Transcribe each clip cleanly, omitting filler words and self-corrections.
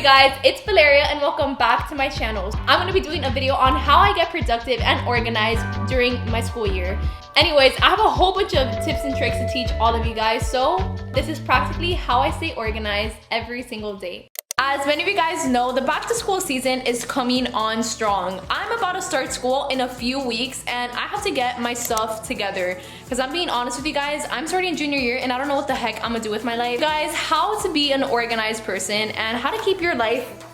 guys, it's Valeria and welcome back to my channel. I'm going to be doing a video on how I get productive and organized during my school year. Anyways, I have a whole bunch of tips and tricks to teach all of you guys, so this is practically how I stay organized every single day. As many of you guys know, the back to school season is coming on strong. I'm about to start school in a few weeks and I have to get my stuff together. Because I'm being honest with you guys, I'm starting junior year and I don't know what the heck I'm gonna do with my life. Guys, how to be an organized person and how to keep your life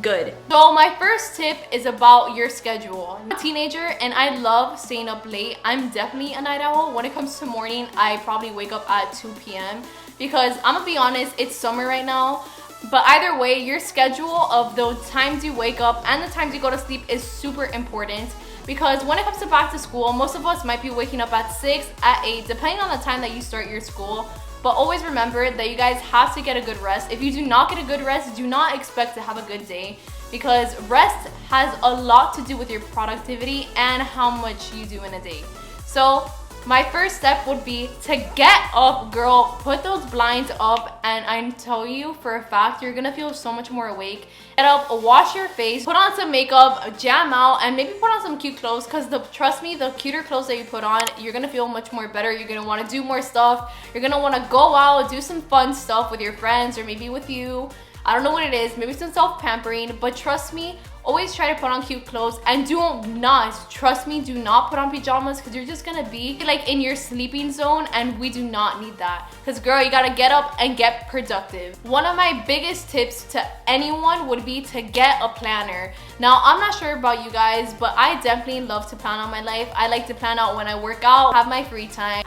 good. So my first tip is about your schedule. I'm a teenager and I love staying up late. I'm definitely a night owl. When it comes to morning, I probably wake up at 2 p.m. because I'm gonna be honest, it's summer right now. But either way, your schedule of the times you wake up and the times you go to sleep is super important, because when it comes to back to school, most of us might be waking up at 6, at 8, depending on the time that you start your school. But always remember that you guys have to get a good rest. If you do not get a good rest, do not expect to have a good day, because rest has a lot to do with your productivity and how much you do in a day. So my first step would be to get up, girl. Put those blinds up, and I tell you for a fact, you're gonna feel so much more awake. Get up, wash your face, put on some makeup, jam out, and maybe put on some cute clothes, because trust me, the cuter clothes that you put on, you're gonna feel much more better. You're gonna wanna do more stuff. You're gonna wanna go out, do some fun stuff with your friends, or maybe with you. I don't know what it is, maybe some self-pampering, but trust me, always try to put on cute clothes, and do not, trust me, do not put on pajamas, because you're just gonna be like in your sleeping zone, and we do not need that. Because girl, you gotta get up and get productive. One of my biggest tips to anyone would be to get a planner. Now, I'm not sure about you guys, but I definitely love to plan out my life. I like to plan out when I work out, have my free time,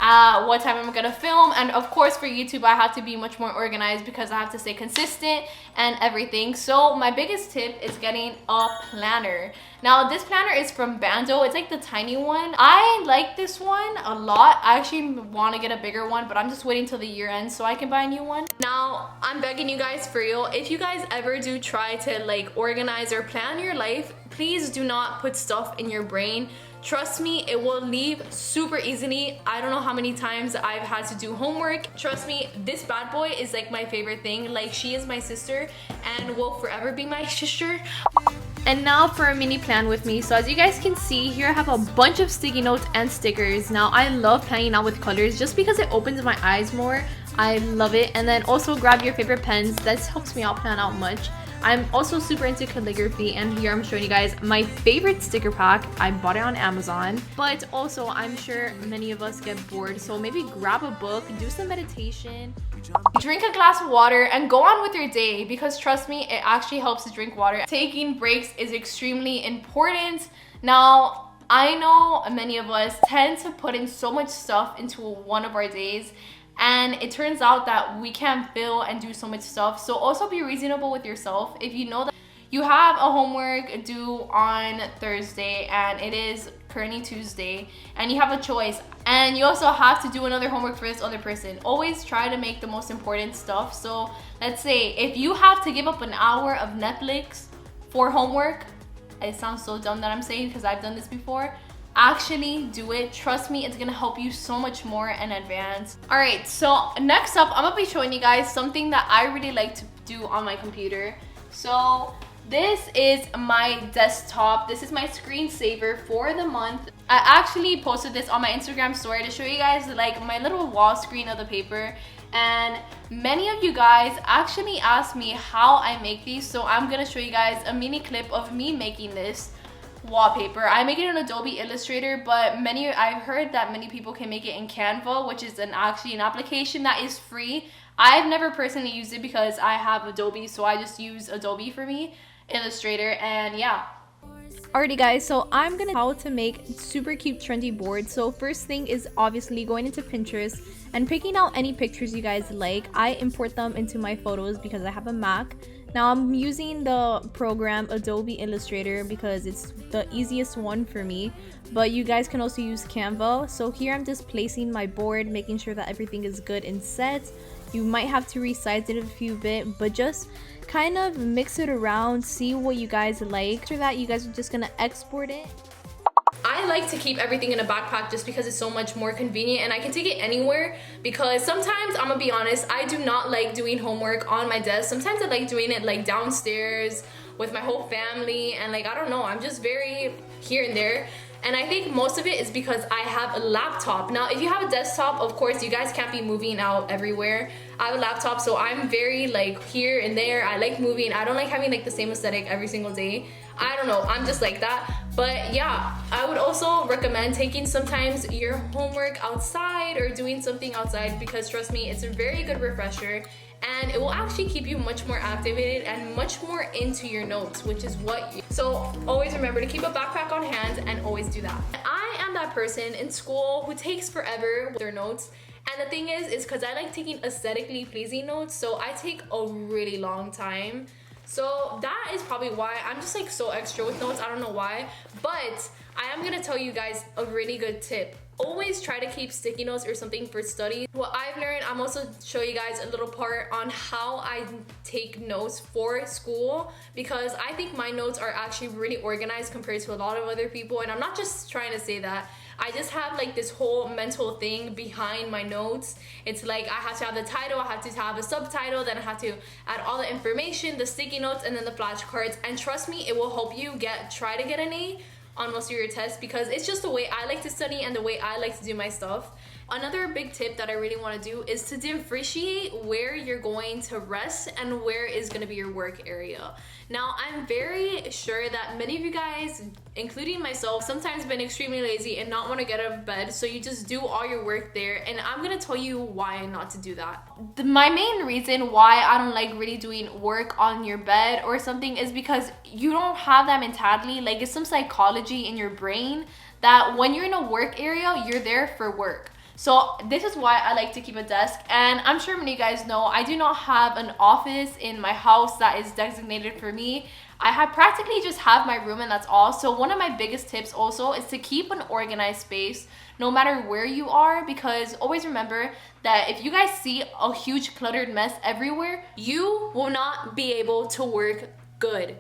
what time I'm gonna film, and of course for YouTube, I have to be much more organized because I have to stay consistent and everything. So my biggest tip is getting a planner. Now this planner is from Bando. It's like the tiny one. I like this one a lot. I actually want to get a bigger one, but I'm just waiting till the year ends so I can buy a new one. Now I'm begging you guys for real, if you guys ever do try to like organize or plan your life, please do not put stuff in your brain. Trust me, it will leave super easily. I don't know how many times I've had to do homework. Trust me, this bad boy is like my favorite thing. Like, she is my sister and will forever be my sister. And now for a mini plan with me. So as you guys can see here, I have a bunch of sticky notes and stickers. Now I love planning out with colors just because it opens my eyes more. I love it. And then also grab your favorite pens. That helps me out plan out much. I'm also super into calligraphy, and here I'm showing you guys my favorite sticker pack. I bought it on Amazon, but also I'm sure many of us get bored, so maybe grab a book, do some meditation, drink a glass of water, and go on with your day, because trust me, it actually helps to drink water. Taking breaks is extremely important. Now, I know many of us tend to put in so much stuff into one of our days, and it turns out that we can't fill and do so much stuff. So also be reasonable with yourself. If you know that you have a homework due on Thursday and it is currently Tuesday, and you have a choice, and you also have to do another homework for this other person, always try to make the most important stuff. So let's say if you have to give up an hour of Netflix for homework, it sounds so dumb that I'm saying because I've done this before, actually do it. Trust me, it's gonna help you so much more in advance. All right, so next up, I'm gonna be showing you guys something that I really like to do on my computer. So this is my desktop. This is my screensaver for the month. I actually posted this on my Instagram story to show you guys like my little wall screen of the paper, and many of you guys actually asked me how I make these, so I'm gonna show you guys a mini clip of me making this wallpaper. I make it in Adobe Illustrator, but I've heard that many people can make it in Canva, which is actually an application that is free. I've never personally used it because I have Adobe, so I just use Adobe for me, Illustrator, and yeah. Alrighty guys, so I'm gonna how to make super cute trendy boards. So first thing is obviously going into Pinterest and picking out any pictures you guys like. I import them into my photos because I have a Mac. Now I'm using the program Adobe Illustrator because it's the easiest one for me, but you guys can also use Canva. So here I'm just placing my board, making sure that everything is good and set. You might have to resize it a few bit, but just kind of mix it around, see what you guys like. After that, you guys are just gonna export it. I like to keep everything in a backpack just because it's so much more convenient and I can take it anywhere, because sometimes, I'm gonna be honest, I do not like doing homework on my desk. Sometimes I like doing it like downstairs with my whole family, and like, I don't know, I'm just very here and there. And I think most of it is because I have a laptop. Now, if you have a desktop, of course, you guys can't be moving out everywhere. I have a laptop, so I'm very like here and there. I like moving. I don't like having like the same aesthetic every single day. I don't know, I'm just like that. But yeah, I would also recommend taking sometimes your homework outside or doing something outside, because trust me, it's a very good refresher and it will actually keep you much more activated and much more into your notes, which is what you... So always remember to keep a backpack on hand and always do that. I am that person in school who takes forever with their notes. And the thing is because I like taking aesthetically pleasing notes, so I take a really long time. So that is probably why I'm just like so extra with notes. I don't know why, but I am gonna tell you guys a really good tip. Always try to keep sticky notes or something for study. What I've learned, I'm also show you guys a little part on how I take notes for school, because I think my notes are actually really organized compared to a lot of other people. And I'm not just trying to say that. I just have like this whole mental thing behind my notes. It's like I have to have the title, I have to have a subtitle, then I have to add all the information, the sticky notes, and then the flashcards. And trust me, it will help you try to get an A on most of your tests, because it's just the way I like to study and the way I like to do my stuff. Another big tip that I really want to do is to differentiate where you're going to rest and where is going to be your work area. Now, I'm very sure that many of you guys, including myself, sometimes been extremely lazy and not want to get out of bed, so you just do all your work there, and I'm going to tell you why not to do that. My main reason why I don't like really doing work on your bed or something is because you don't have that mentality. Like, it's some psychology in your brain that when you're in a work area, you're there for work. So this is why I like to keep a desk, and I'm sure many of you guys know I do not have an office in my house that is designated for me. I have practically just have my room and that's all. So one of my biggest tips also is to keep an organized space no matter where you are, because always remember that if you guys see a huge cluttered mess everywhere, you will not be able to work good.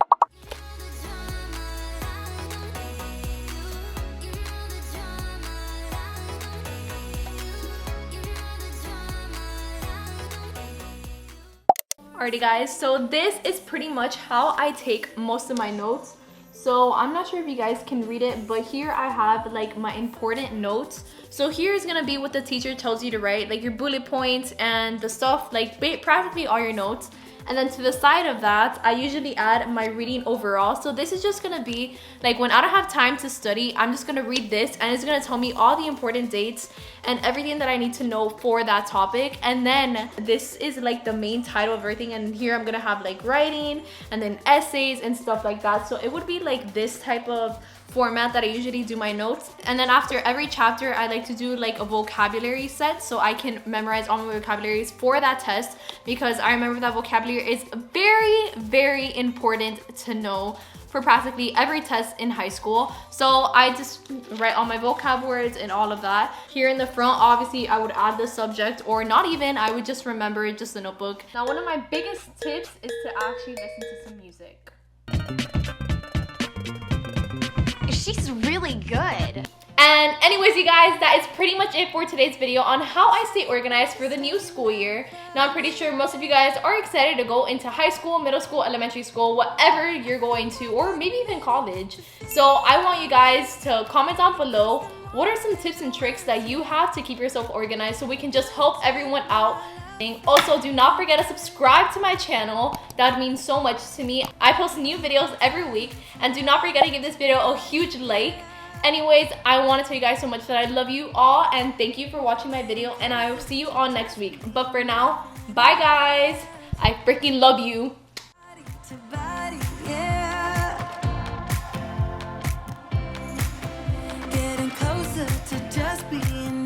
Alrighty guys, so this is pretty much how I take most of my notes. So I'm not sure if you guys can read it, but here I have like my important notes. So here is gonna be what the teacher tells you to write, like your bullet points and the stuff, like practically all your notes. And then to the side of that, I usually add my reading overall. So this is just gonna be like when I don't have time to study, I'm just gonna read this and it's gonna tell me all the important dates and everything that I need to know for that topic. And then this is like the main title of everything. And here I'm gonna have like writing and then essays and stuff like that. So it would be like this type of format that I usually do my notes. And then after every chapter, I like to do like a vocabulary set so I can memorize all my vocabularies for that test, because I remember that vocabulary is very, very important to know for practically every test in high school. So I just write all my vocab words and all of that. Here in the front, obviously I would add the subject, or not even, I would just remember it, just a notebook. Now, one of my biggest tips is to actually listen to some music. She's really good. And anyways, you guys, that is pretty much it for today's video on how I stay organized for the new school year. Now, I'm pretty sure most of you guys are excited to go into high school, middle school, elementary school, whatever you're going to, or maybe even college. So I want you guys to comment down below, what are some tips and tricks that you have to keep yourself organized so we can just help everyone out. Also, do not forget to subscribe to my channel. That would mean so much to me. I post new videos every week, and do not forget to give this video a huge like. Anyways, I want to tell you guys so much that I love you all, and thank you for watching my video, and I will see you all next week. But for now, bye guys. I freaking love you. Getting closer to just being